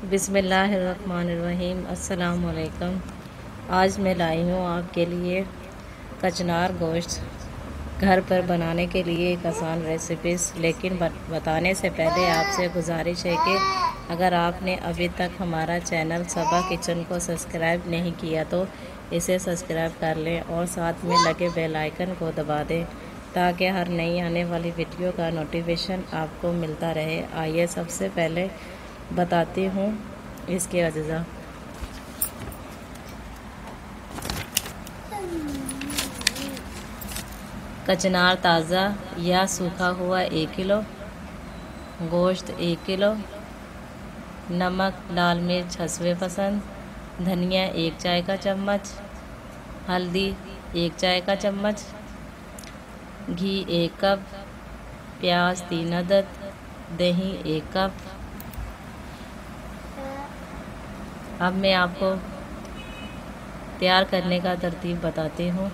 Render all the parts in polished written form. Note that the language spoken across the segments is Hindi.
बिस्मिल्लाहिर्रहमानिर्रहीम। अस्सलाम वालेकुम। आज मैं लाई हूँ आपके लिए कचनार गोश्त घर पर बनाने के लिए एक आसान रेसिपीज़। लेकिन बताने से पहले आपसे गुजारिश है कि अगर आपने अभी तक हमारा चैनल सबा किचन को सब्सक्राइब नहीं किया तो इसे सब्सक्राइब कर लें और साथ में लगे बेल आइकन को दबा दें ताकि हर नई आने वाली वीडियो का नोटिफिकेशन आपको मिलता रहे। आइए सबसे पहले बताती हूँ इसके अज्जा। कचनार ताज़ा या सूखा हुआ 1 किलो, गोश्त 1 किलो, नमक लाल मिर्च हस्बे पसंद, धनिया 1 चाय का चम्मच, हल्दी 1 चाय का चम्मच, घी 1 कप, प्याज 3 अदद, दही 1 कप। अब मैं आपको तैयार करने का तरतीब बताती हूँ।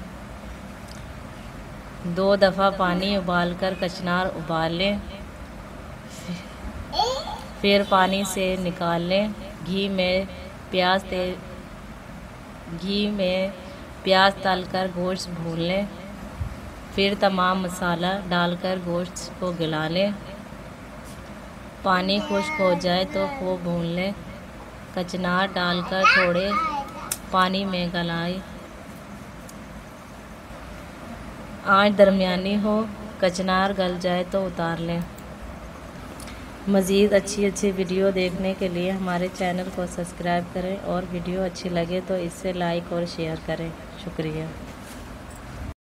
2 दफ़ा पानी उबालकर कचनार उबाल लें, फिर पानी से निकाल लें। घी में प्याज तलकर गोश्त भून लें, फिर तमाम मसाला डालकर गोश्त को गला लें। पानी खुश्क हो जाए तो खूब भून लें। कचनार डालकर थोड़े पानी में गलाएं। आंच दरमियानी हो, कचनार गल जाए तो उतार लें। मज़ीद अच्छी वीडियो देखने के लिए हमारे चैनल को सब्सक्राइब करें और वीडियो अच्छी लगे तो इसे लाइक और शेयर करें। शुक्रिया।